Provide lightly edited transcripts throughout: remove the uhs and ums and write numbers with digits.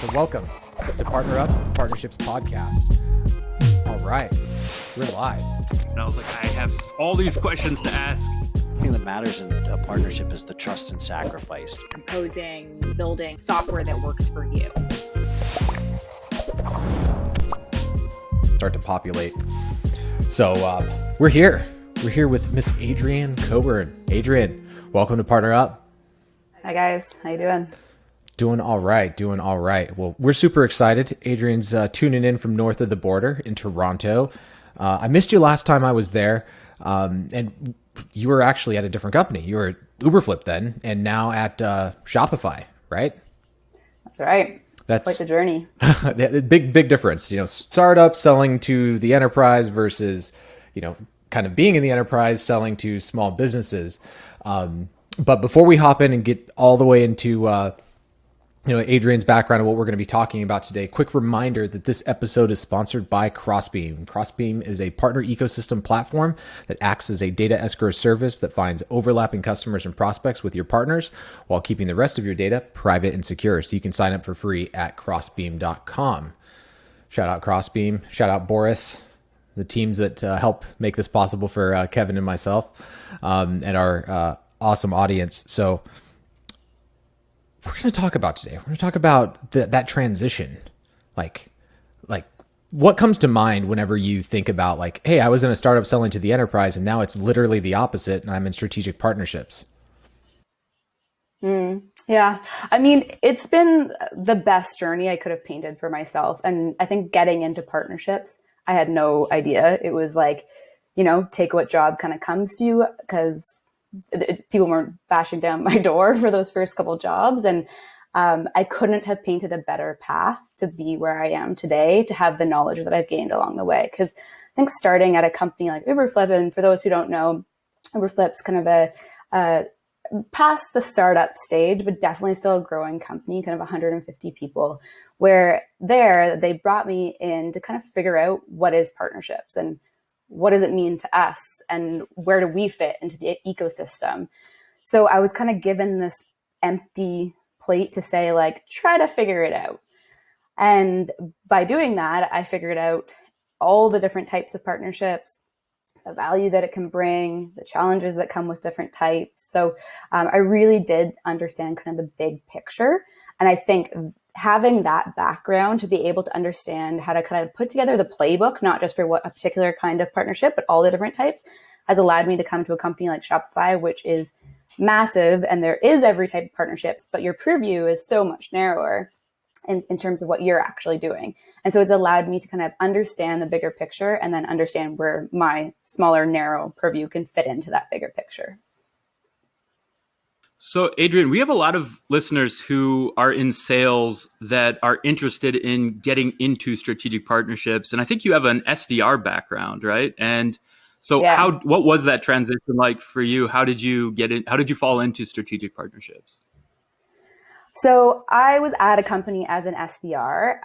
So welcome to Partner Up Partnerships Podcast. All right, we're live. And I was like, I have all these questions to ask. The thing that matters in a partnership is the trust and sacrifice. Composing, building software that works for you. Start to populate. So we're here. We're here with Miss Adrienne Coburn. Adrienne, welcome to Partner Up. Hi guys, how you doing? Doing all right. Well, we're super excited. Adrienne's tuning in from north of the border in Toronto. I missed you last time I was there, and you were actually at a different company. You were at Uberflip then, and now at Shopify, right? That's right. That's quite the journey. Big difference. You know, startup selling to the enterprise versus, kind of being in the enterprise selling to small businesses. But before we hop in and get all the way into Adrienne's background and what we're going to be talking about today, quick reminder that this episode is sponsored by Crossbeam. Crossbeam is a partner ecosystem platform that acts as a data escrow service that finds overlapping customers and prospects with your partners while keeping the rest of your data private and secure. So you can sign up for free at crossbeam.com. Shout out Crossbeam. Shout out Boris, the teams that help make this possible for Kevin and myself and our awesome audience. So we're going to talk about today. We're going to talk about that transition. Like what comes to mind whenever you think about like, hey, I was in a startup selling to the enterprise and now it's literally the opposite and I'm in strategic partnerships. Yeah. I mean, it's been the best journey I could have painted for myself. And I think getting into partnerships, I had no idea. It was like, take what job kind of comes to you, because people weren't bashing down my door for those first couple jobs. And I couldn't have painted a better path to be where I am today, to have the knowledge that I've gained along the way. Because I think starting at a company like Uberflip, and for those who don't know, Uberflip's kind of a past the startup stage, but definitely still a growing company, kind of 150 people, where they brought me in to kind of figure out what is partnerships and what does it mean to us and where do we fit into the ecosystem. So I was kind of given this empty plate to say, like, try to figure it out. And by doing that, I figured out all the different types of partnerships, the value that it can bring, the challenges that come with different types. So I really did understand kind of the big picture. And I think having that background to be able to understand how to kind of put together the playbook, not just for what a particular kind of partnership, but all the different types, has allowed me to come to a company like Shopify, which is massive. And there is every type of partnerships, but your purview is so much narrower in terms of what you're actually doing. And so it's allowed me to kind of understand the bigger picture and then understand where my smaller, narrow purview can fit into that bigger picture. So, Adrienne, we have a lot of listeners who are in sales that are interested in getting into strategic partnerships. And I think you have an SDR background, right? And so what was that transition like for you? How did you get in? How did you fall into strategic partnerships? So I was at a company as an SDR,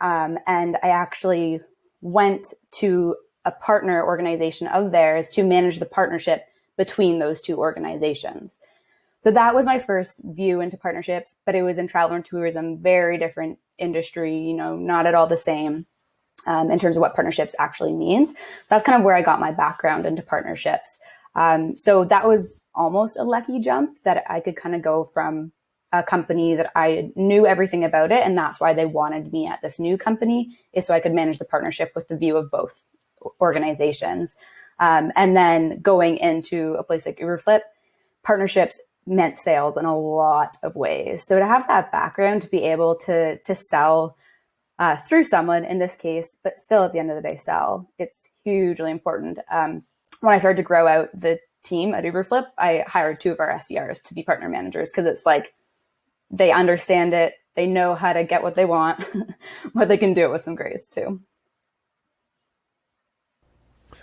and I actually went to a partner organization of theirs to manage the partnership between those two organizations. So that was my first view into partnerships, but it was in travel and tourism, very different industry, not at all the same in terms of what partnerships actually means. So that's kind of where I got my background into partnerships. So that was almost a lucky jump that I could kind of go from a company that I knew everything about it. And that's why they wanted me at this new company, is so I could manage the partnership with the view of both organizations. And then going into a place like Uberflip, partnerships meant sales in a lot of ways. So to have that background, to be able to sell through someone in this case, but still at the end of the day, sell, it's hugely important. When I started to grow out the team at Uberflip, I hired 2 of our SDRs to be partner managers, because it's like, they understand it. They know how to get what they want, but they can do it with some grace too.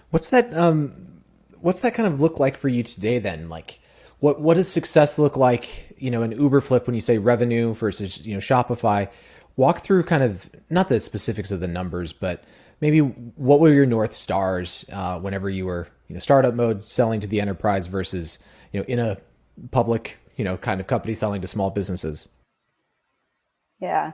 What's that kind of look like for you today then? Like, what does success look like, in Uberflip when you say revenue versus, Shopify? Walk through kind of, not the specifics of the numbers, but maybe what were your North Stars whenever you were, startup mode selling to the enterprise versus, in a public, kind of company selling to small businesses? Yeah.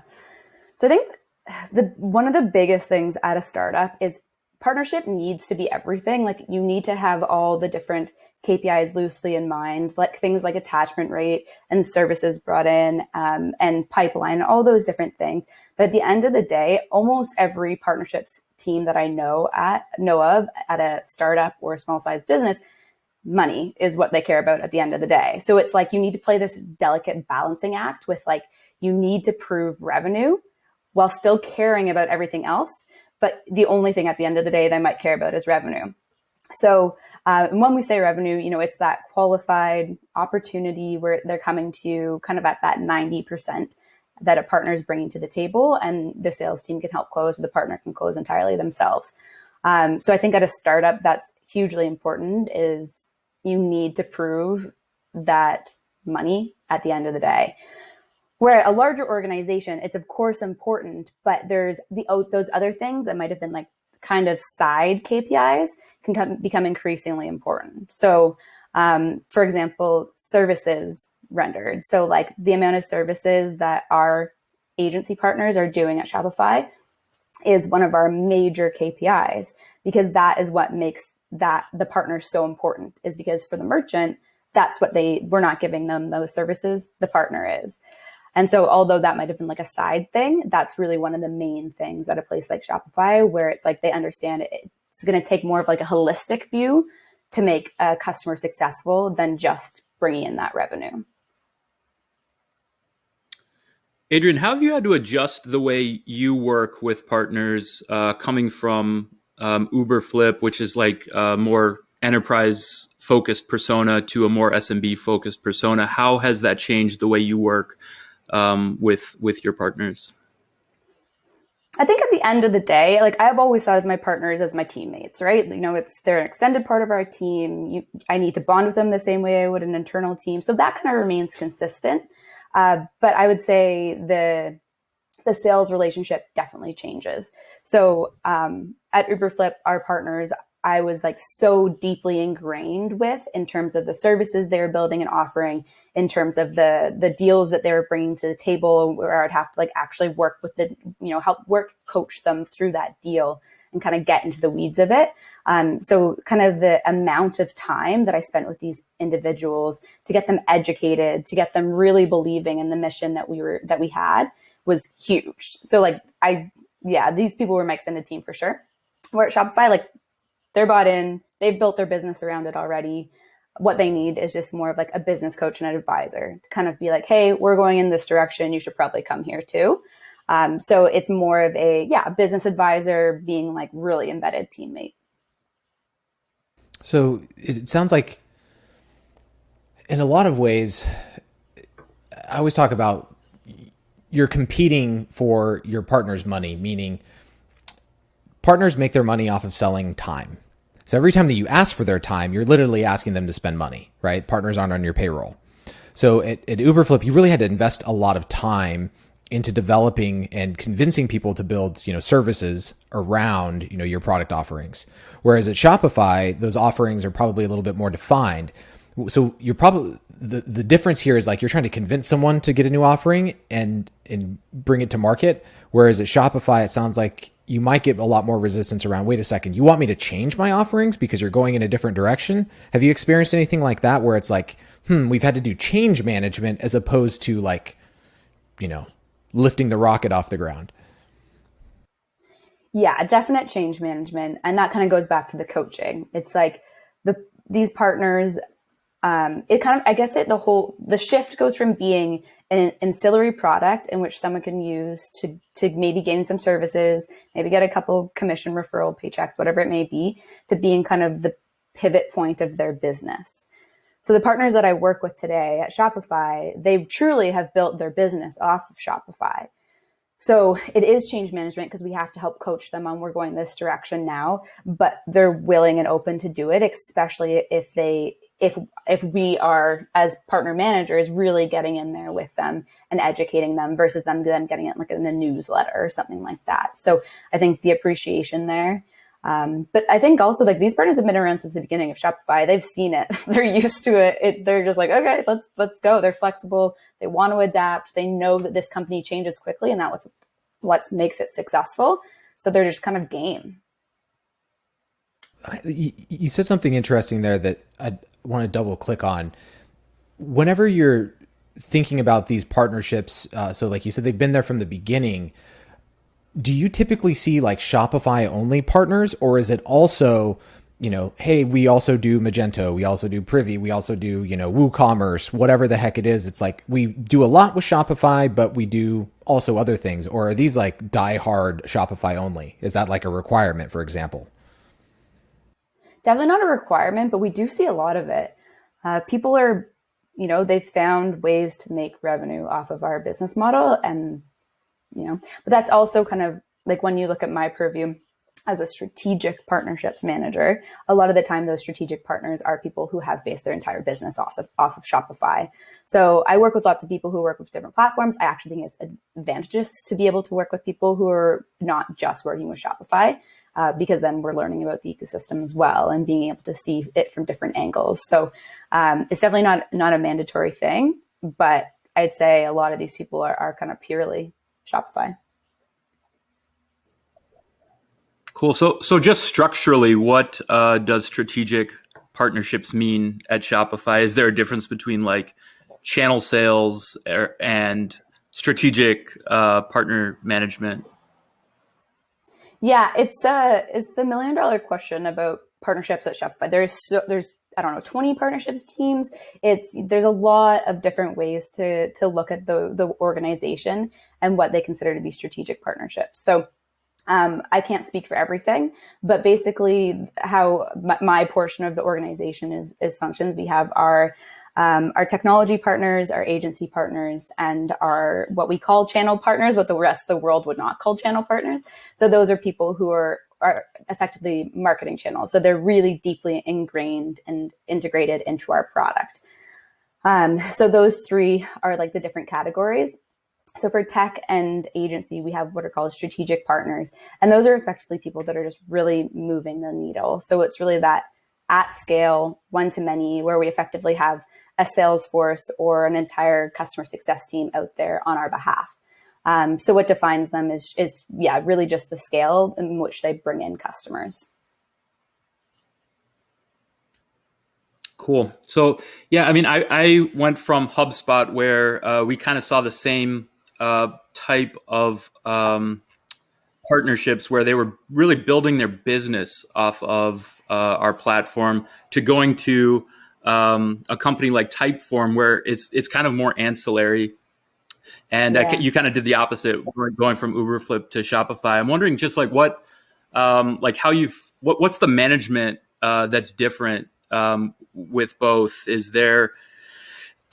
So I think one of the biggest things at a startup is partnership needs to be everything. Like you need to have all the different KPIs loosely in mind, like things like attachment rate and services brought in, and pipeline, all those different things. But at the end of the day, almost every partnerships team that I know of at a startup or a small size business, money is what they care about at the end of the day. So it's like you need to play this delicate balancing act with like, you need to prove revenue while still caring about everything else. But the only thing at the end of the day they might care about is revenue. So when we say revenue, it's that qualified opportunity where they're coming to kind of at that 90% that a partner is bringing to the table, and the sales team can help close, the partner can close entirely themselves. So I think at a startup, that's hugely important, is you need to prove that money at the end of the day. Where at a larger organization, it's of course important, but there's those other things that might have been like kind of side KPIs can become increasingly important. So, for example, services rendered. So like the amount of services that our agency partners are doing at Shopify is one of our major KPIs, because that is what makes that the partner so important, is because for the merchant, that's what we're not giving them those services, the partner is. And so although that might have been like a side thing, that's really one of the main things at a place like Shopify, where it's like they understand it's going to take more of like a holistic view to make a customer successful than just bringing in that revenue. Adrienne, how have you had to adjust the way you work with partners coming from Uberflip, which is like a more enterprise-focused persona, to a more SMB-focused persona? How has that changed the way you work with your partners? I think at the end of the day, like I've always thought of my partners as my teammates, right? They're an extended part of our team. I need to bond with them the same way I would an internal team. So that kind of remains consistent. But I would say the sales relationship definitely changes. So at Uberflip, our partners, I was like so deeply ingrained with, in terms of the services they were building and offering, in terms of the deals that they were bringing to the table, where I'd have to like actually work with help coach them through that deal and kind of get into the weeds of it. So kind of the amount of time that I spent with these individuals to get them educated, to get them really believing in the mission that we had was huge. So like these people were my extended team for sure. We're at Shopify, like they're bought in, they've built their business around it already. What they need is just more of like a business coach and an advisor to kind of be like, hey, we're going in this direction. You should probably come here too. So it's more of a business advisor being like really embedded teammate. So it sounds like in a lot of ways, I always talk about you're competing for your partner's money, meaning partners make their money off of selling time. So every time that you ask for their time, you're literally asking them to spend money, right? Partners aren't on your payroll. So at Uberflip, you really had to invest a lot of time into developing and convincing people to build, services around, your product offerings. Whereas at Shopify, those offerings are probably a little bit more defined. So you're probably, the difference here is like you're trying to convince someone to get a new offering and bring it to market. Whereas at Shopify, it sounds like you might get a lot more resistance around, wait a second, you want me to change my offerings because you're going in a different direction? Have you experienced anything like that where it's like, we've had to do change management as opposed to like, lifting the rocket off the ground? Yeah, definite change management. And that kind of goes back to the coaching. It's like these partners, the shift goes from being an ancillary product in which someone can use to maybe gain some services, maybe get a couple commission referral paychecks, whatever it may be, to being kind of the pivot point of their business. So the partners that I work with today at Shopify, they truly have built their business off of Shopify. So it is change management because we have to help coach them on, we're going this direction now, but they're willing and open to do it, especially if we are, as partner managers, really getting in there with them and educating them versus them getting it like in a newsletter or something like that. So I think the appreciation there. But I think also like these partners have been around since the beginning of Shopify. They've seen it. They're used to it. They're just like, okay, let's go. They're flexible. They want to adapt. They know that this company changes quickly, and what makes it successful. So they're just kind of game. You said something interesting there that I want to double click on. Whenever you're thinking about these partnerships, so like you said, they've been there from the beginning. Do you typically see like Shopify only partners, or is it also, hey, we also do Magento, we also do Privy, we also do, WooCommerce, whatever the heck it is. It's like we do a lot with Shopify, but we do also other things. Or are these like die-hard Shopify only? Is that like a requirement, for example? Definitely not a requirement, but we do see a lot of it. People are, they've found ways to make revenue off of our business model. And, but that's also kind of like when you look at my purview as a strategic partnerships manager, a lot of the time, those strategic partners are people who have based their entire business off of Shopify. So I work with lots of people who work with different platforms. I actually think it's advantageous to be able to work with people who are not just working with Shopify. Because then we're learning about the ecosystem as well and being able to see it from different angles. So it's definitely not a mandatory thing, but I'd say a lot of these people are kind of purely Shopify. Cool. So just structurally, what does strategic partnerships mean at Shopify? Is there a difference between like channel sales and strategic partner management? Yeah, it's the $1 million question about partnerships at Shopify. There's I don't know, 20 partnerships teams. There's a lot of different ways to look at the organization and what they consider to be strategic partnerships. So I can't speak for everything, but basically how my portion of the organization is functions. We have our technology partners, our agency partners, and our what we call channel partners, what the rest of the world would not call channel partners. So those are people who are effectively marketing channels. So they're really deeply ingrained and integrated into our product. So those three are like the different categories. So for tech and agency, we have what are called strategic partners. And those are effectively people that are just really moving the needle. So it's really that at scale, one-to-many, where we effectively have a sales force or an entire customer success team out there on our behalf. So what defines them is really just the scale in which they bring in customers. Cool. So yeah, I mean, I went from HubSpot where we kind of saw the same type of partnerships where they were really building their business off of our platform to going to a company like Typeform where it's kind of more ancillary. And you kind of did the opposite, going from Uberflip to Shopify. I'm wondering just like what's the management that's different with both? Is there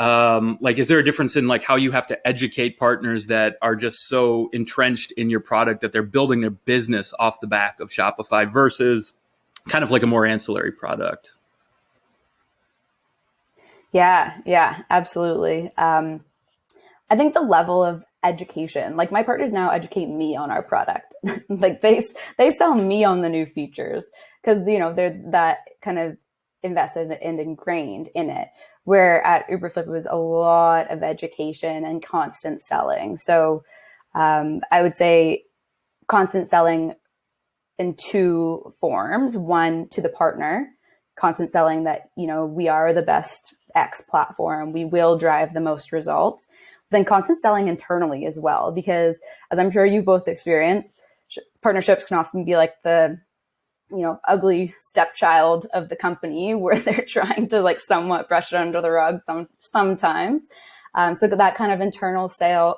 a difference in like how you have to educate partners that are just so entrenched in your product that they're building their business off the back of Shopify versus kind of like a more ancillary product? Yeah, absolutely. I think the level of education, like my partners now educate me on our product. Like they sell me on the new features because, they're that kind of invested and ingrained in it. Where at Uberflip, it was a lot of education and constant selling. So I would say constant selling in two forms. One, to the partner, constant selling that, we are the best X platform. We will drive the most results. Then constant selling internally as well, because as I'm sure you've both experienced, partnerships can often be like the ugly stepchild of the company where they're trying to like somewhat brush it under the rug sometimes. So that kind of internal sale,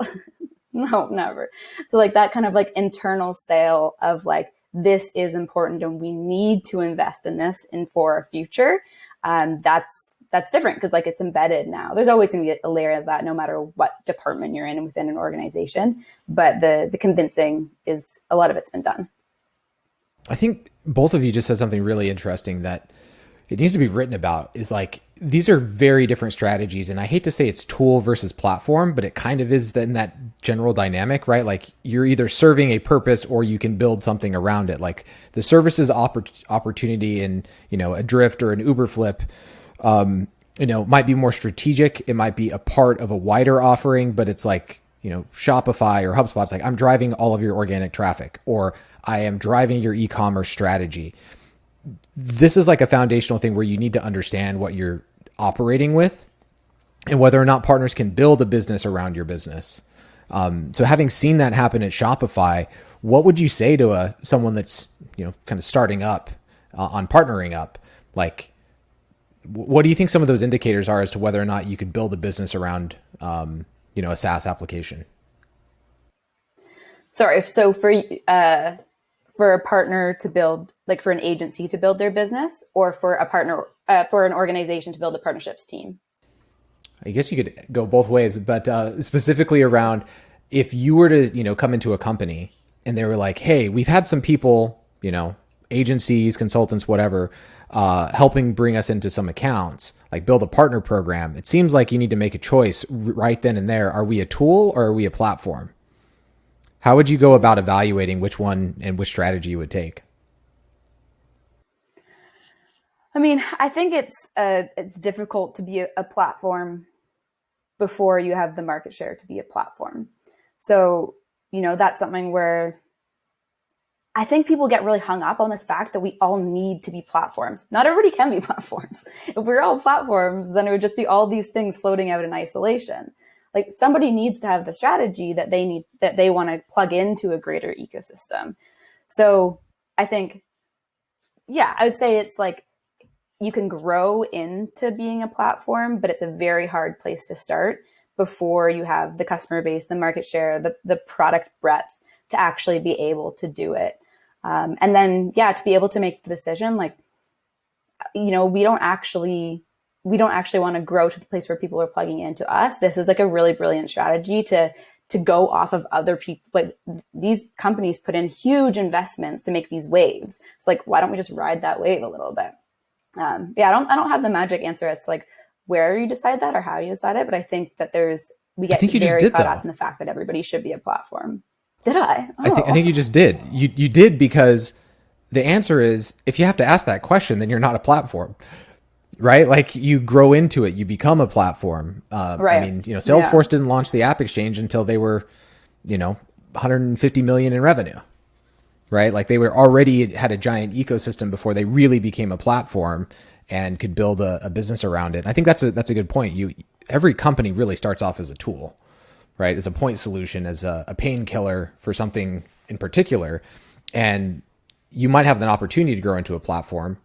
no, never. So like that kind of like internal sale of like, this is important and we need to invest in this and for our future. That's different because like it's embedded now. There's always going to be a layer of that no matter what department you're in within an organization. But the convincing is a lot of it's been done. I think both of you just said something really interesting that it needs to be written about is like, these are very different strategies. And I hate to say it's tool versus platform, but it kind of is in that general dynamic, right? Like you're either serving a purpose or you can build something around it. Like the services opportunity in, a Drift or an Uberflip, might be more strategic. It might be a part of a wider offering, but it's like Shopify or HubSpot, it's like, I'm driving all of your organic traffic, or I am driving your e-commerce strategy. This is like a foundational thing where you need to understand what you're operating with and whether or not partners can build a business around your business. So having seen that happen at Shopify, what would you say to someone that's, kind of starting up on partnering up? Like, what do you think some of those indicators are as to whether or not you could build a business around, a SaaS application? Sorry. So for a partner to build, like for an agency to build their business, or for a partner, for an organization to build a partnerships team? I guess you could go both ways, but specifically around if you were to, come into a company and they were like, hey, we've had some people, agencies, consultants, whatever, helping bring us into some accounts, like build a partner program. It seems like you need to make a choice right then and there. Are we a tool or are we a platform? How would you go about evaluating which one and which strategy you would take? I mean, I think it's difficult to be a platform before you have the market share to be a platform. So, that's something where I think people get really hung up on this fact that we all need to be platforms. Not everybody can be platforms. If we're all platforms, then it would just be all these things floating out in isolation. Like, somebody needs to have the strategy that they want to plug into a greater ecosystem. So I think, I would say it's like, you can grow into being a platform, but it's a very hard place to start before you have the customer base, the market share, the product breadth to actually be able to do it. And then, to be able to make the decision, like, we don't actually want to grow to the place where people are plugging into us. This is like a really brilliant strategy to go off of other people. Like, these companies put in huge investments to make these waves. It's like, why don't we just ride that wave a little bit? I don't have the magic answer as to like where you decide that or how you decide it, but I think that we get very caught up in the fact that everybody should be a platform. Did I? Oh. I think you just did. You did, because the answer is, if you have to ask that question, then you're not a platform, right? Like, you grow into it, you become a platform. Right. I mean, Salesforce didn't launch the App Exchange until they were, 150 million in revenue. Right? Like, they were already had a giant ecosystem before they really became a platform and could build a business around it. I think that's a good point. Every company really starts off as a tool, right? As a point solution, as a painkiller for something in particular. And you might have an opportunity to grow into a platform,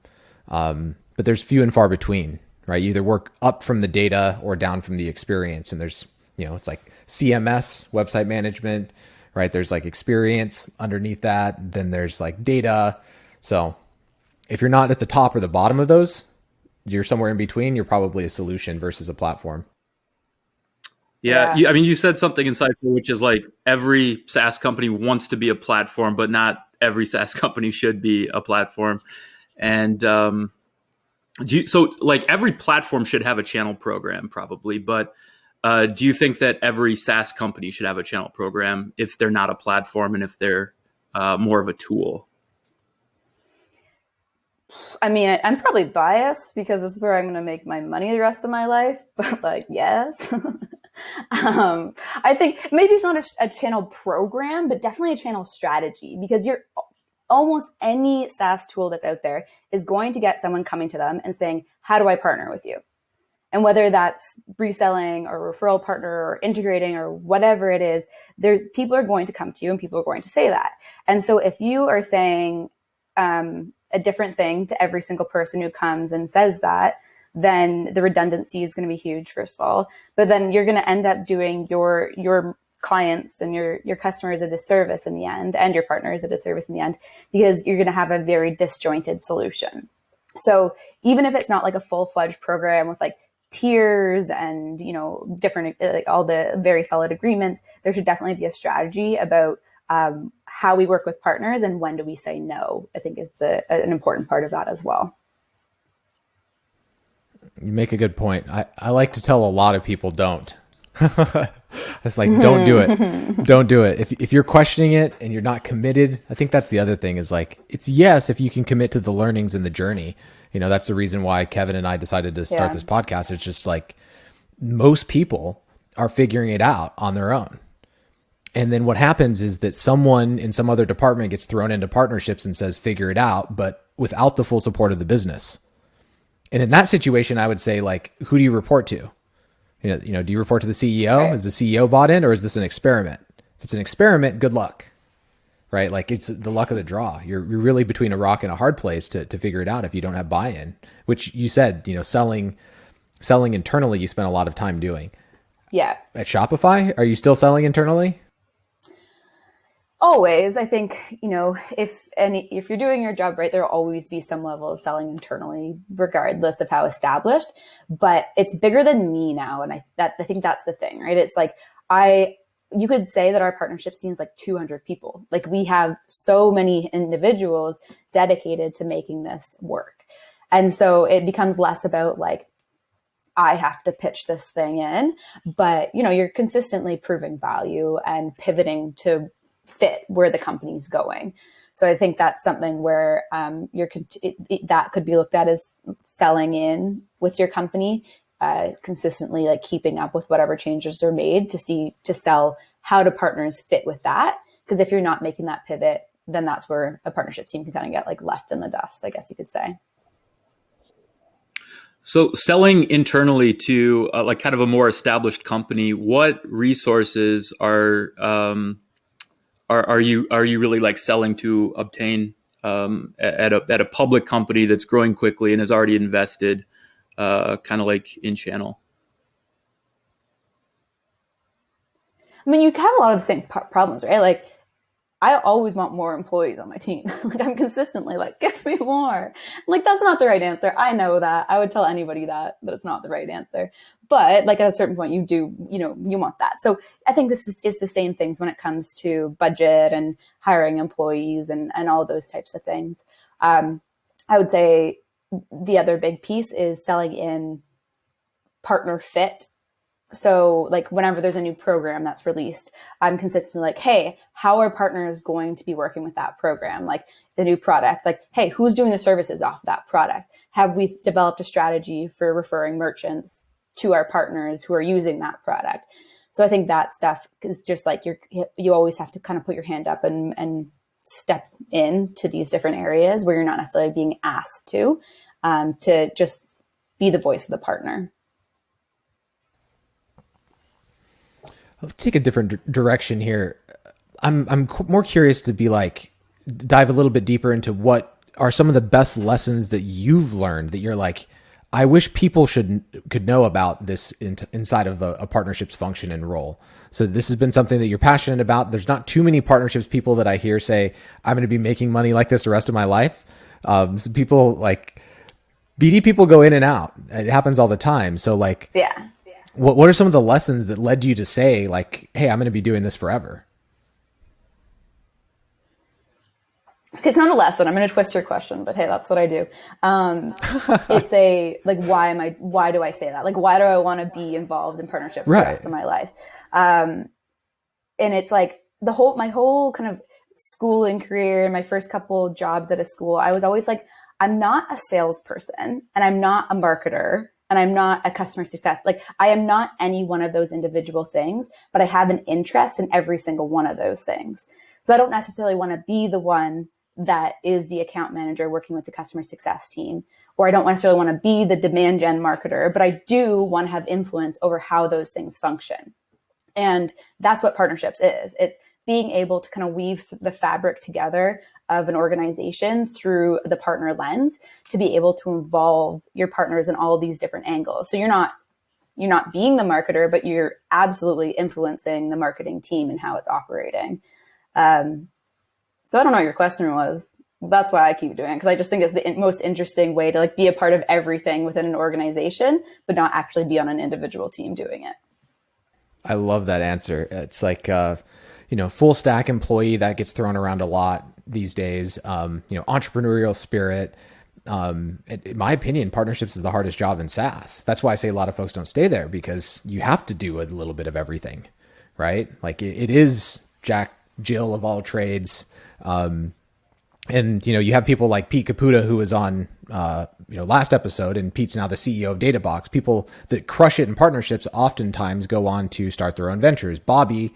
but there's few and far between, right? You either work up from the data or down from the experience. And there's, it's like CMS, website management, right? There's like experience underneath that. Then there's like data. So if you're not at the top or the bottom of those, you're somewhere in between. You're probably a solution versus a platform. Yeah. I mean, you said something insightful, which is like every SaaS company wants to be a platform, but not every SaaS company should be a platform. And so like every platform should have a channel program probably, but do you think that every SaaS company should have a channel program if they're not a platform and if they're more of a tool? I mean, I'm probably biased because it's where I'm going to make my money the rest of my life. But like, yes. I think maybe it's not a channel program, but definitely a channel strategy, because almost any SaaS tool that's out there is going to get someone coming to them and saying, how do I partner with you? And whether that's reselling or referral partner or integrating or whatever it is, people are going to come to you and people are going to say that. And so if you are saying a different thing to every single person who comes and says that, then the redundancy is going to be huge, first of all. But then you're going to end up doing your clients and your customers a disservice in the end, and your partners a disservice in the end, because you're going to have a very disjointed solution. So even if it's not like a full-fledged program with like tiers and, different, like all the very solid agreements, there should definitely be a strategy about how we work with partners and when do we say no, I think is an important part of that as well. You make a good point. I like to tell a lot of people don't. It's like, don't do it. Don't do it. If you're questioning it and you're not committed, I think that's the other thing is like, it's yes, if you can commit to the learnings and the journey. That's the reason why Kevin and I decided to start this podcast. It's just like most people are figuring it out on their own. And then what happens is that someone in some other department gets thrown into partnerships and says, figure it out, but without the full support of the business. And in that situation, I would say, like, who do you report to? Do you report to the CEO? Right. Is the CEO bought in, or is this an experiment? If it's an experiment, good luck, right? Like, it's the luck of the draw. You're really between a rock and a hard place to figure it out if you don't have buy-in, which you said, selling internally, you spent a lot of time doing. Yeah. At Shopify, are you still selling internally? Always. I think, if you're doing your job right, there'll always be some level of selling internally, regardless of how established, but it's bigger than me now. And I think that's the thing, right? It's like, you could say that our partnerships team is like 200 people. Like, we have so many individuals dedicated to making this work. And so it becomes less about like, I have to pitch this thing in, but you're consistently proving value and pivoting to fit where the company's going. So I think that's something where that could be looked at as selling in with your company, consistently like keeping up with whatever changes are made to sell how do partners fit with that. Because if you're not making that pivot, then that's where a partnership team can kind of get like left in the dust, I guess you could say. So selling internally to like kind of a more established company, what resources are you really like selling to obtain at a public company that's growing quickly and has already invested kind of like in channel? I mean, you have a lot of the same problems, right? Like, I always want more employees on my team. Like, I'm consistently like, give me more. Like, that's not the right answer. I know that. I would tell anybody that it's not the right answer. But like, at a certain point, you want that. So I think this is the same things when it comes to budget and hiring employees and all of those types of things. I would say the other big piece is selling in partner fit. So like, whenever there's a new program that's released, I'm consistently like, hey, how are partners going to be working with that program? Like, the new product, like, hey, who's doing the services off of that product? Have we developed a strategy for referring merchants to our partners who are using that product? So I think that stuff is just like, you always have to kind of put your hand up and step into these different areas where you're not necessarily being asked to just be the voice of the partner. I'll take a different direction here. I'm more curious to dive a little bit deeper into what are some of the best lessons that you've learned that you're like, I wish people could know about this inside of a partnerships function and role. So this has been something that you're passionate about. There's not too many partnerships people that I hear say, I'm going to be making money like this the rest of my life. So people like BD people go in and out. It happens all the time. So like, yeah. What are some of the lessons that led you to say like, hey, I'm going to be doing this forever? It's not a lesson. I'm going to twist your question, but hey, that's what I do. It's like, why do I say that? Like, why do I want to be involved in partnerships the rest of my life? And it's like my whole kind of schooling career and my first couple jobs at a school, I was always like, I'm not a salesperson and I'm not a marketer and I'm not a customer success. Like, I am not any one of those individual things, but I have an interest in every single one of those things. So I don't necessarily want to be the one that is the account manager working with the customer success team, or I don't necessarily want to be the demand gen marketer, but I do want to have influence over how those things function. And that's what partnerships is. It's being able to kind of weave the fabric together of an organization through the partner lens to be able to involve your partners in all these different angles. So you're not being the marketer, but you're absolutely influencing the marketing team and how it's operating. So I don't know what your question was. That's why I keep doing it, because I just think it's the most interesting way to like be a part of everything within an organization, but not actually be on an individual team doing it. I love that answer. It's like, full stack employee that gets thrown around a lot these days. Entrepreneurial spirit. In my opinion, partnerships is the hardest job in SaaS. That's why I say a lot of folks don't stay there, because you have to do a little bit of everything, right? Like it is Jack, Jill of all trades. And you have people like Pete Caputa, who was on, last episode, and Pete's now the CEO of Databox. People that crush it in partnerships oftentimes go on to start their own ventures. Bobby,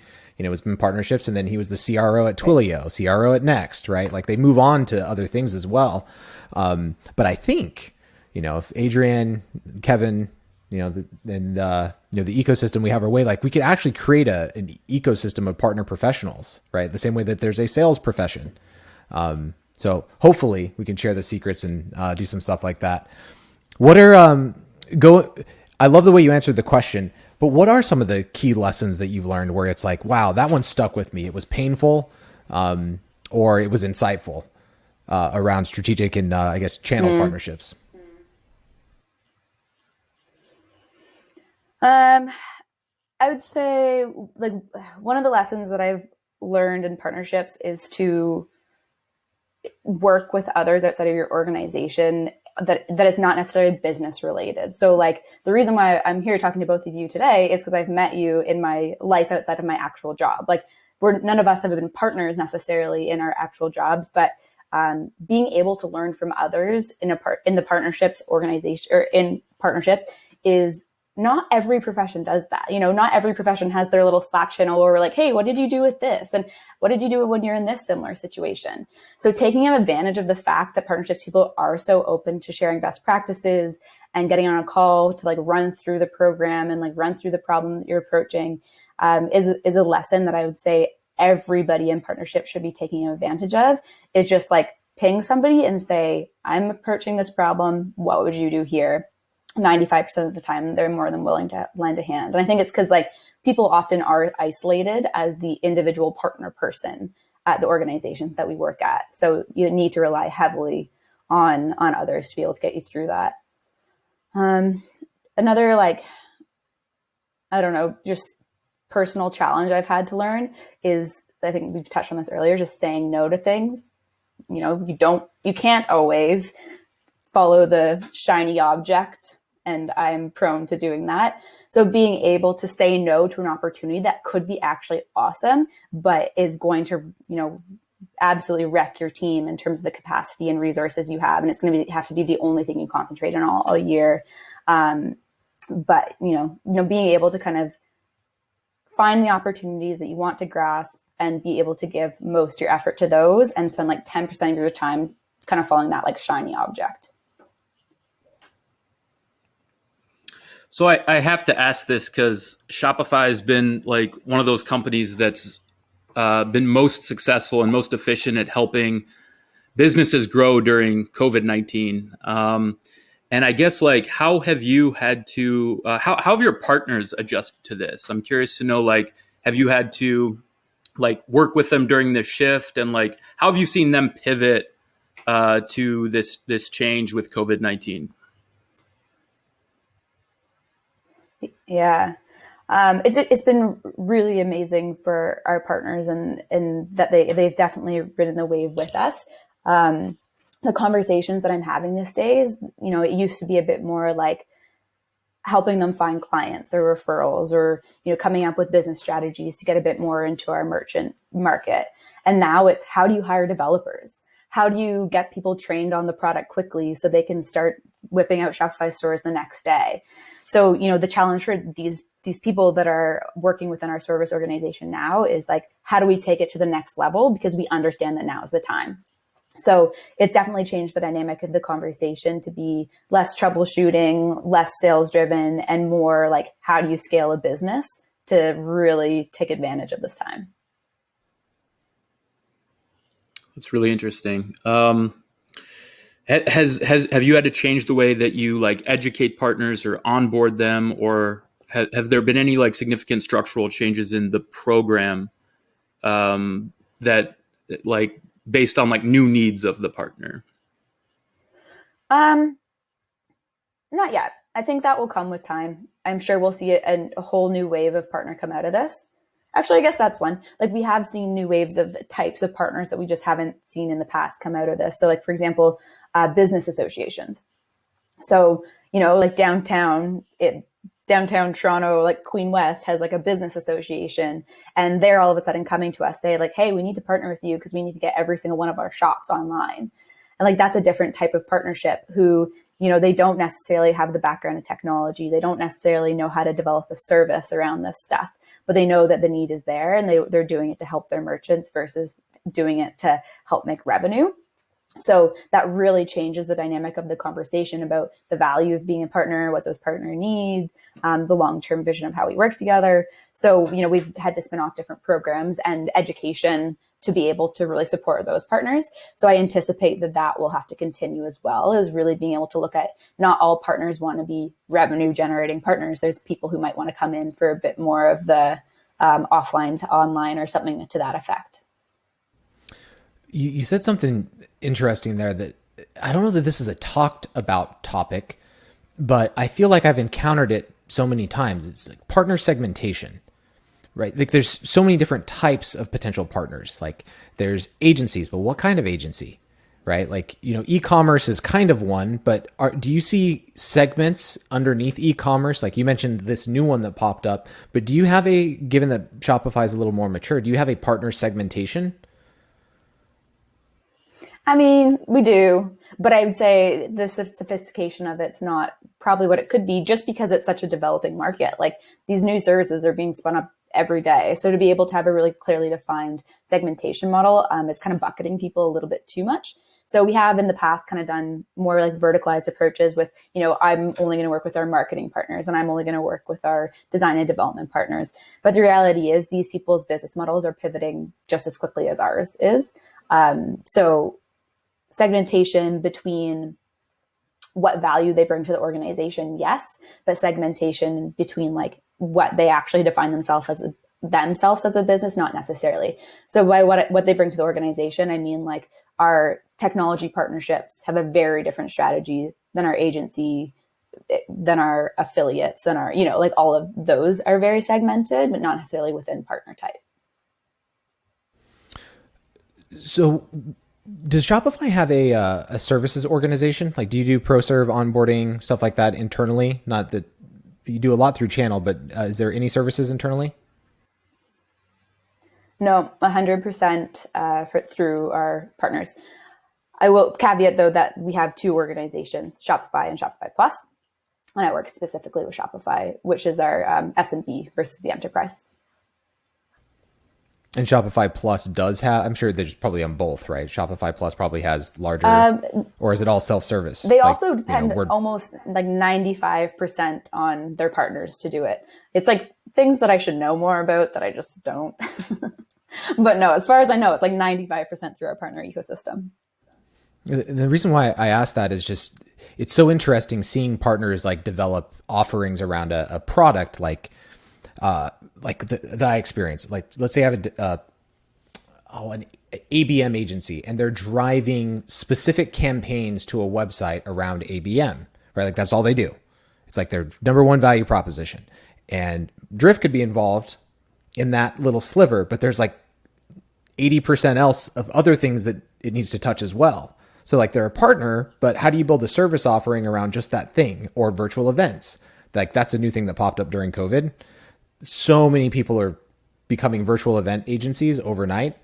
was in partnerships, and then he was the CRO at Twilio, CRO at Next, right? Like they move on to other things as well. But I think, if Adrienne, Kevin, the ecosystem we have our way, like we could actually create an ecosystem of partner professionals, right? The same way that there's a sales profession. So hopefully we can share the secrets and do some stuff like that. What are, I love the way you answered the question, but what are some of the key lessons that you've learned where it's like, wow, that one stuck with me. It was painful, or it was insightful, around strategic and, I guess, channel partnerships? I would say like one of the lessons that I've learned in partnerships is to work with others outside of your organization that is not necessarily business related. So like the reason why I'm here talking to both of you today is because I've met you in my life outside of my actual job. Like none of us have been partners necessarily in our actual jobs, but being able to learn from others in the partnerships organization or in partnerships is not every profession does that. Not every profession has their little Slack channel where we're like, hey, what did you do with this? And what did you do when you're in this similar situation? So taking advantage of the fact that partnerships people are so open to sharing best practices and getting on a call to like run through the program and like run through the problem that you're approaching is a lesson that I would say everybody in partnership should be taking advantage of. Is just like ping somebody and say, I'm approaching this problem. What would you do here? 95% of the time, they're more than willing to lend a hand. And I think it's because like people often are isolated as the individual partner person at the organizations that we work at. So you need to rely heavily on others to be able to get you through that. Another like, I don't know, just personal challenge I've had to learn is, I think we've touched on this earlier, just saying no to things. You can't always follow the shiny object, and I'm prone to doing that. So being able to say no to an opportunity that could be actually awesome, but is going to, absolutely wreck your team in terms of the capacity and resources you have. And it's going to have to be the only thing you concentrate on all year. But, being able to kind of find the opportunities that you want to grasp and be able to give most of your effort to those and spend like 10% of your time kind of following that like shiny object. So I have to ask this because Shopify has been like one of those companies that's been most successful and most efficient at helping businesses grow during COVID-19. And I guess like, how have you had to, how have your partners adjusted to this? I'm curious to know, like, have you had to like work with them during this shift, and like, how have you seen them pivot to this change with COVID-19? Yeah. It's been really amazing for our partners and that they've definitely ridden the wave with us. The conversations that I'm having these days, it used to be a bit more like helping them find clients or referrals or, coming up with business strategies to get a bit more into our merchant market. And now it's, how do you hire developers? How do you get people trained on the product quickly so they can start whipping out Shopify stores the next day? So, the challenge for these people that are working within our service organization now is like, how do we take it to the next level? Because we understand that now is the time. So it's definitely changed the dynamic of the conversation to be less troubleshooting, less sales driven, and more like, how do you scale a business to really take advantage of this time? That's really interesting. Have you had to change the way that you like educate partners or onboard them, or have there been any like significant structural changes in the program that like based on like new needs of the partner? Not yet. I think that will come with time. I'm sure we'll see a whole new wave of partner come out of this. Actually, I guess that's one. Like, we have seen new waves of types of partners that we just haven't seen in the past come out of this. So like, for example, business associations. So, like downtown Toronto, like Queen West has like a business association, and they're all of a sudden coming to us, say like, hey, we need to partner with you because we need to get every single one of our shops online. And like, that's a different type of partnership who, they don't necessarily have the background in technology. They don't necessarily know how to develop a service around this stuff, but they know that the need is there, and they're doing it to help their merchants versus doing it to help make revenue. So that really changes the dynamic of the conversation about the value of being a partner, what those partners need, the long-term vision of how we work together. So, we've had to spin off different programs and education to be able to really support those partners. So I anticipate that will have to continue as well, as really being able to look at, not all partners want to be revenue generating partners. There's people who might want to come in for a bit more of the offline to online or something to that effect. You said something interesting there that I don't know that this is a talked about topic, but I feel like I've encountered it so many times. It's like partner segmentation, right? Like there's so many different types of potential partners. Like there's agencies, but what kind of agency, right? Like, e-commerce is kind of one, but do you see segments underneath e-commerce? Like you mentioned this new one that popped up, but do you have given that Shopify is a little more mature, do you have a partner segmentation? I mean, we do, but I would say the sophistication of it's not probably what it could be, just because it's such a developing market. Like these new services are being spun up every day. So to be able to have a really clearly defined segmentation model is kind of bucketing people a little bit too much. So we have in the past kind of done more like verticalized approaches with, I'm only going to work with our marketing partners and I'm only going to work with our design and development partners. But the reality is these people's business models are pivoting just as quickly as ours is. So segmentation between what value they bring to the organization, yes, but segmentation between like what they actually define themselves as a business, not necessarily. So by what they bring to the organization, I mean like our technology partnerships have a very different strategy than our agency, than our affiliates, than our, like all of those are very segmented, but not necessarily within partner type. So does Shopify have a services organization? Like, do you do pro serve onboarding, stuff like that internally? Not that you do a lot through channel, but is there any services internally? No, 100% through our partners. I will caveat though that we have two organizations, Shopify and Shopify Plus, and I work specifically with Shopify, which is our SMB versus the enterprise. And Shopify Plus does have, I'm sure there's probably on both, right? Shopify Plus probably has larger, or is it all self-service? They also depend almost like 95% on their partners to do it. It's like things that I should know more about that I just don't. But no, as far as I know, it's like 95% through our partner ecosystem. The reason why I asked that is just, it's so interesting seeing partners like develop offerings around a product like that I experience. Like, let's say I have an ABM agency and they're driving specific campaigns to a website around ABM, right? Like that's all they do. It's like their number one value proposition. And Drift could be involved in that little sliver, but there's like 80% else of other things that it needs to touch as well. So like they're a partner, but how do you build a service offering around just that thing, or virtual events? Like that's a new thing that popped up during COVID. So many people are becoming virtual event agencies overnight.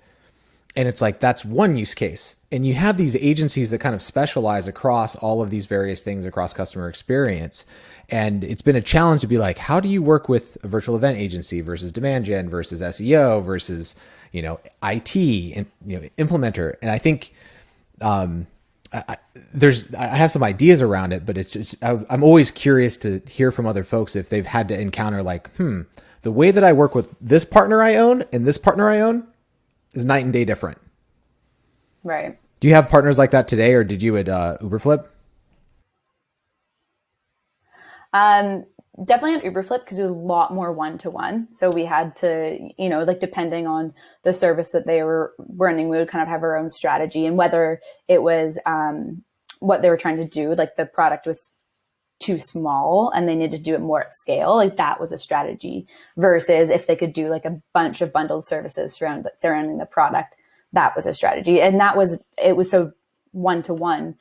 And it's like, that's one use case. And you have these agencies that kind of specialize across all of these various things across customer experience. And it's been a challenge to be like, how do you work with a virtual event agency versus demand gen versus SEO versus, IT and, implementer. And I think, I have some ideas around it, but it's just, I'm always curious to hear from other folks if they've had to encounter like, the way that I work with this partner I own and this partner I own is night and day different. Right. Do you have partners like that today, or did you at Uberflip? Definitely at Uberflip, because it was a lot more one-to-one. So we had to, like depending on the service that they were running, we would kind of have our own strategy, and whether it was what they were trying to do, like the product was too small and they needed to do it more at scale, like that was a strategy, versus if they could do like a bunch of bundled services surrounding the product, that was a strategy. And it was so one-to-one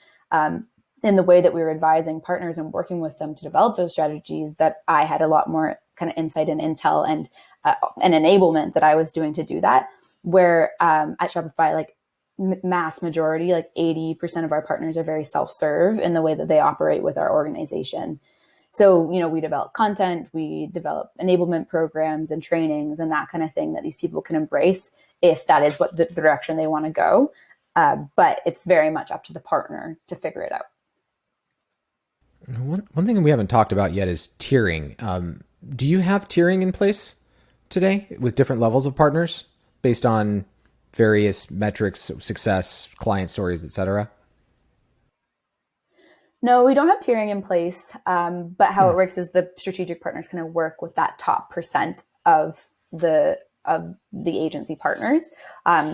in the way that we were advising partners and working with them to develop those strategies, that I had a lot more kind of insight and intel and an enablement that I was doing to do that. Where at Shopify, like mass majority, like 80% of our partners are very self-serve in the way that they operate with our organization. So, we develop content, we develop enablement programs and trainings and that kind of thing that these people can embrace if that is what the direction they want to go. But it's very much up to the partner to figure it out. One thing we haven't talked about yet is tiering. Do you have tiering in place today with different levels of partners based on various metrics, success, client stories, et cetera? No, we don't have tiering in place. But how it works is the strategic partners kind of work with that top percent of the agency partners.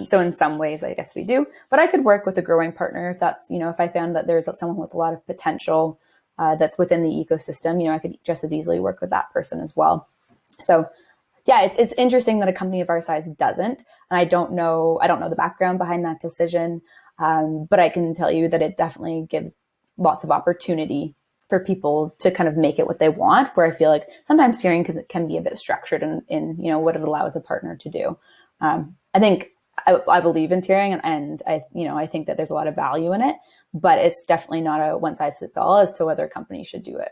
So in some ways, I guess we do, but I could work with a growing partner if that's, if I found that there's someone with a lot of potential that's within the ecosystem, I could just as easily work with that person as well. So yeah, it's interesting that a company of our size doesn't, and I don't know the background behind that decision. But I can tell you that it definitely gives lots of opportunity for people to kind of make it what they want, where I feel like sometimes tiering can be a bit structured in what it allows a partner to do. I think I believe in tiering and I think that there's a lot of value in it, but it's definitely not a one size fits all as to whether companies should do it.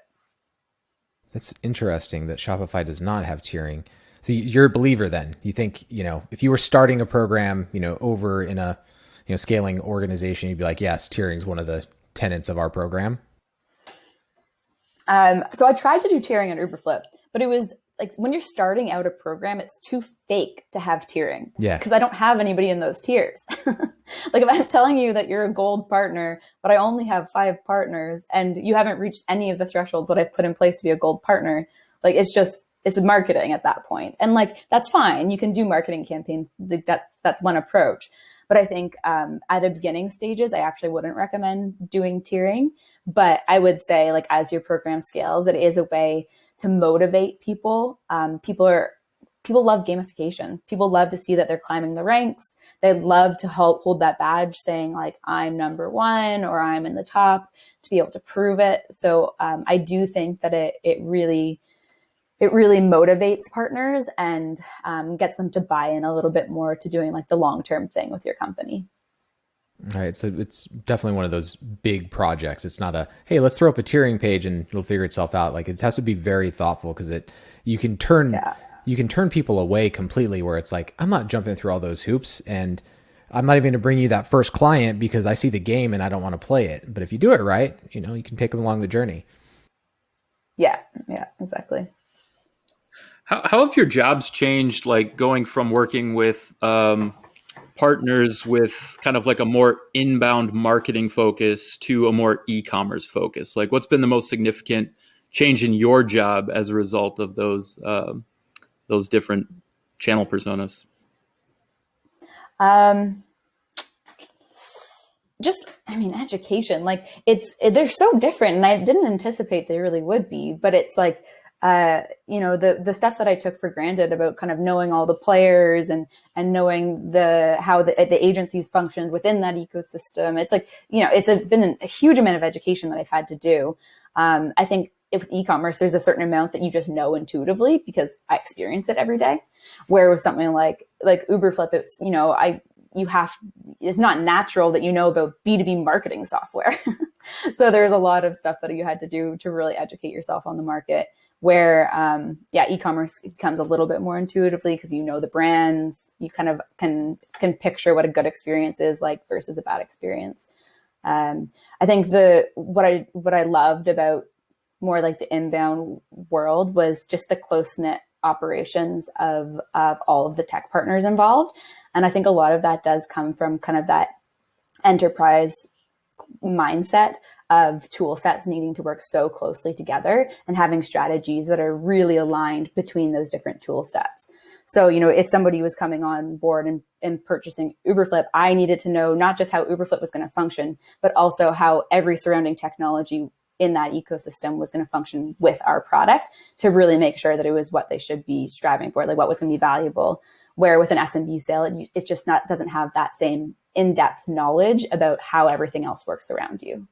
That's interesting that Shopify does not have tiering. So you're a believer then. You think, if you were starting a program, over in a, scaling organization, you'd be like, yes, tiering is one of the tenets of our program. So I tried to do tiering on Uberflip, but it was like when you're starting out a program, it's too fake to have tiering. Yeah. Because I don't have anybody in those tiers. Like if I'm telling you that you're a gold partner, but I only have 5 partners and you haven't reached any of the thresholds that I've put in place to be a gold partner, like it's marketing at that point. And like, that's fine. You can do marketing campaigns. Like that's one approach. But I think at the beginning stages, I actually wouldn't recommend doing tiering. But I would say, like, as your program scales, it is a way to motivate people. People love gamification. People love to see that they're climbing the ranks. They love to hold that badge saying, like, I'm number 1 or I'm in the top, to be able to prove it. So I do think that it really motivates partners and gets them to buy in a little bit more to doing like the long-term thing with your company. All right. So it's definitely one of those big projects. It's not hey, let's throw up a tiering page and it'll figure itself out. Like it has to be very thoughtful because you can turn people away completely where it's like, I'm not jumping through all those hoops and I'm not even going to bring you that first client because I see the game and I don't want to play it. But if you do it right, you can take them along the journey. Yeah, exactly. How have your jobs changed, like going from working with partners with kind of like a more inbound marketing focus to a more e-commerce focus? Like what's been the most significant change in your job as a result of those different channel personas? Education, like they're so different and I didn't anticipate they really would be, but it's like, the stuff that I took for granted about kind of knowing all the players and knowing how the agencies functioned within that ecosystem. It's like, been a huge amount of education that I've had to do. I think with e-commerce, there's a certain amount that you just know intuitively because I experience it every day. Where with something like Uberflip, it's, it's not natural that about B2B marketing software. So there's a lot of stuff that you had to do to really educate yourself on the market. Where, e-commerce becomes a little bit more intuitively because the brands, you kind of can picture what a good experience is like versus a bad experience. I think what I loved about more like the inbound world was just the close-knit operations of all of the tech partners involved. And I think a lot of that does come from kind of that enterprise mindset of tool sets needing to work so closely together and having strategies that are really aligned between those different tool sets. So, if somebody was coming on board and purchasing Uberflip, I needed to know not just how Uberflip was going to function, but also how every surrounding technology in that ecosystem was going to function with our product to really make sure that it was what they should be striving for, like what was going to be valuable. Where with an SMB sale, it just doesn't have that same in-depth knowledge about how everything else works around you.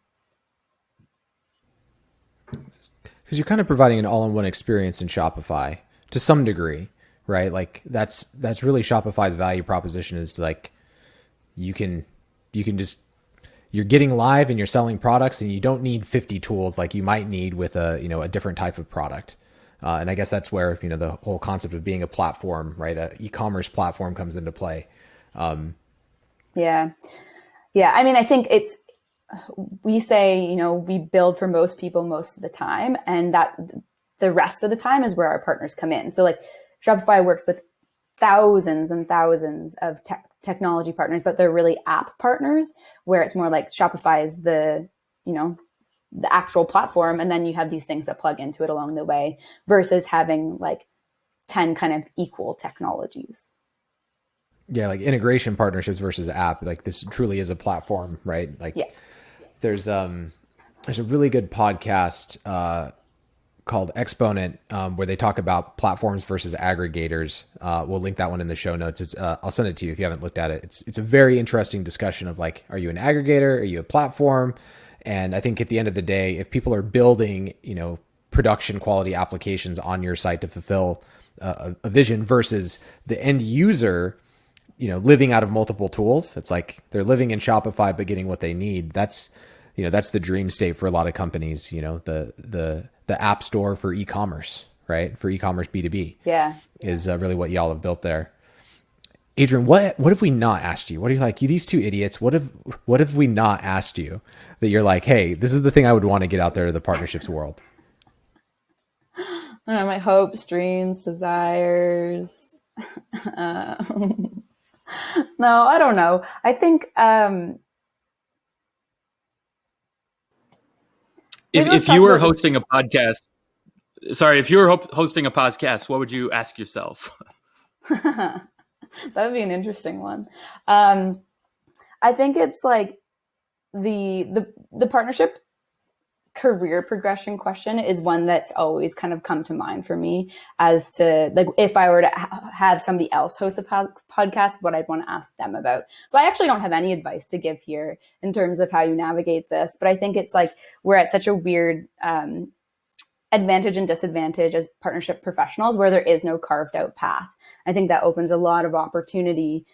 Because you're kind of providing an all-in-one experience in Shopify to some degree, right? Like that's really Shopify's value proposition is like you can just you're getting live and you're selling products, and you don't need 50 tools like you might need with a different type of product. And I guess that's where, the whole concept of being a platform, right? A e-commerce platform comes into play. Yeah. I mean, I think we say, we build for most people most of the time, and that the rest of the time is where our partners come in. So like Shopify works with thousands and thousands of technology partners, but they're really app partners, where it's more like Shopify is the actual platform, and then you have these things that plug into it along the way, versus having like 10 kind of equal technologies. Yeah, like integration partnerships versus app. Like this truly is a platform, right? Like there's a really good podcast called Exponent, where they talk about platforms versus aggregators. We'll link that one in the show notes. It's I'll send it to you if you haven't looked at it. It's a very interesting discussion of like, are you an aggregator? Are you a platform? And I think at the end of the day, if people are building, production quality applications on your site to fulfill a vision versus the end user, living out of multiple tools, it's like they're living in Shopify but getting what they need. That's the dream state for a lot of companies. The app store for e-commerce, right? For e-commerce B2B, is really what y'all have built there. Adrienne, what have we not asked you? What are you like, you these two idiots? What have we not asked you that you're like, hey, this is the thing I would want to get out there to the partnerships world? My hopes, dreams, desires. No, I don't know. I think if you were hosting a podcast, what would you ask yourself? That would be an interesting one. I think it's like the partnership career progression question is one that's always kind of come to mind for me, as to like, if I were to have somebody else host a podcast, what I'd want to ask them about. So I actually don't have any advice to give here in terms of how you navigate this, but I think it's like, we're at such a weird advantage and disadvantage as partnership professionals, where there is no carved out path. I think that opens a lot of opportunity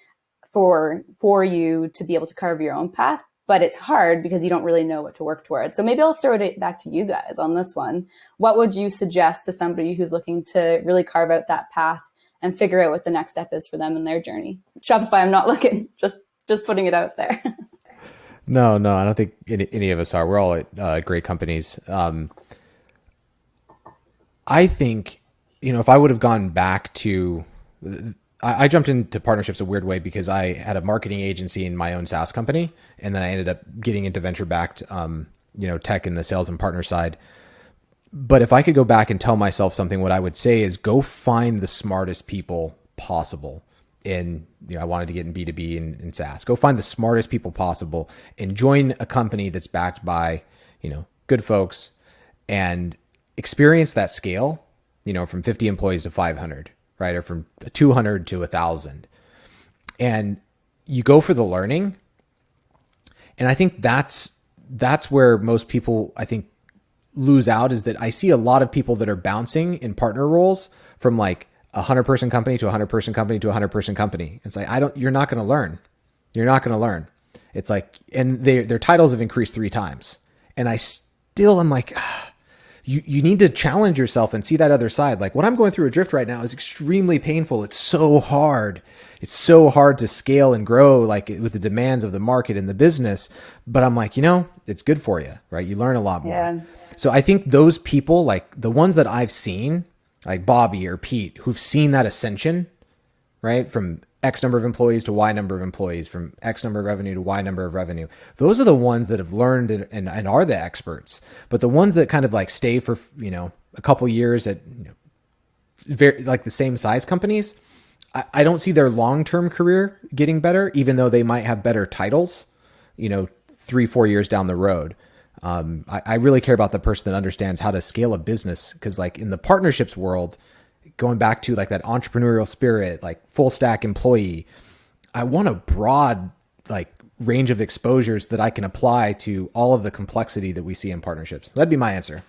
for you to be able to carve your own path, but it's hard because you don't really know what to work towards. So maybe I'll throw it back to you guys on this one. What would you suggest to somebody who's looking to really carve out that path and figure out what the next step is for them in their journey? Shopify, I'm not looking, just putting it out there. No, I don't think any of us are. We're all at great companies. I think, if I would have gone back to, I jumped into partnerships a weird way because I had a marketing agency in my own SaaS company, and then I ended up getting into venture-backed, tech in the sales and partner side. But if I could go back and tell myself something, what I would say is go find the smartest people possible in, I wanted to get in B2B and SaaS. Go find the smartest people possible and join a company that's backed by, good folks, and experience that scale, from 50 employees to 500, right? Or from 200 to 1,000. And you go for the learning. And I think that's where most people, I think, lose out, is that I see a lot of people that are bouncing in partner roles from like 100-person company to 100-person company to 100-person company. It's like, you're not going to learn. You're not going to learn. It's like, and their titles have increased 3 times. And I still am like, you need to challenge yourself and see that other side. Like what I'm going through at Drift right now is extremely painful. It's so hard. It's so hard to scale and grow, like with the demands of the market and the business. But I'm like, it's good for you, right? You learn a lot more. Yeah. So I think those people, like the ones that I've seen, like Bobby or Pete, who've seen that ascension, right? From X number of employees to Y number of employees, from X number of revenue to Y number of revenue. Those are the ones that have learned and are the experts. But the ones that kind of like stay for, a couple years at very like the same size companies, I don't see their long-term career getting better, even though they might have better titles, 3-4 years down the road. I really care about the person that understands how to scale a business, because like in the partnerships world, going back to like that entrepreneurial spirit, like full stack employee, I want a broad like range of exposures that I can apply to all of the complexity that we see in partnerships. That'd be my answer.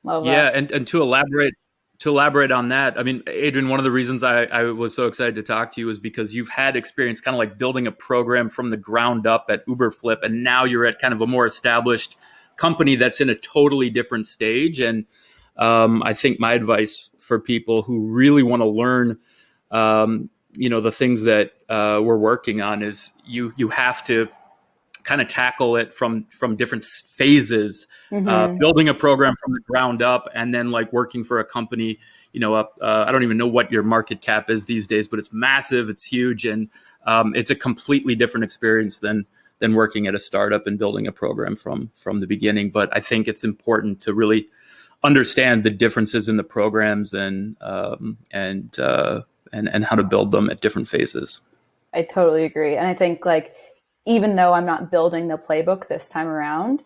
Love that. Yeah. And to elaborate to elaborate on that, I mean, Adrienne, one of the reasons I was so excited to talk to you is because you've had experience kind of like building a program from the ground up at Uberflip, and now you're at kind of a more established company that's in a totally different stage. And I think my advice for people who really want to learn, the things that we're working on is you have to kind of tackle it from different phases, building a program from the ground up, and then like working for a company, I don't even know what your market cap is these days, but it's massive, it's huge. And it's a completely different experience than working at a startup and building a program from the beginning. But I think it's important to really understand the differences in the programs and how to build them at different phases. I totally agree. And I think like, even though I'm not building the playbook this time around,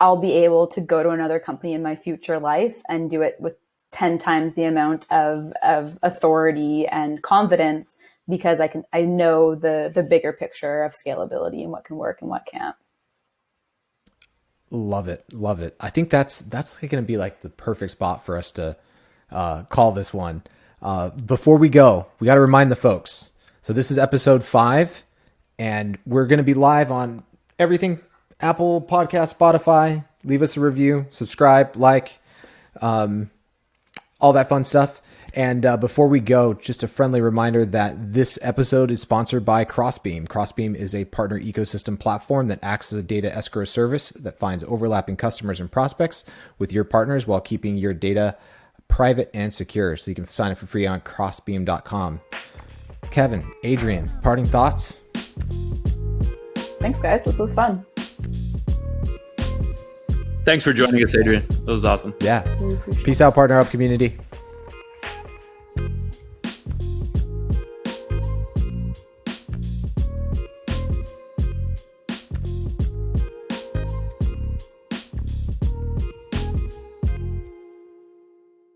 I'll be able to go to another company in my future life and do it with 10 times the amount of authority and confidence, because I know the bigger picture of scalability and what can work and what can't. Love it. I think that's going to be like the perfect spot for us to call this one. Before we go, we got to remind the folks. So this is episode 5. And we're going to be live on everything: Apple Podcast, Spotify. Leave us a review, subscribe, like, all that fun stuff. And before we go, just a friendly reminder that this episode is sponsored by Crossbeam. Crossbeam is a partner ecosystem platform that acts as a data escrow service that finds overlapping customers and prospects with your partners while keeping your data private and secure. So you can sign up for free on crossbeam.com. Kevin, Adrienne, parting thoughts? Thanks, guys. This was fun. Thanks for joining us, Adrienne. That was awesome. Yeah. Peace out, Partner Up community.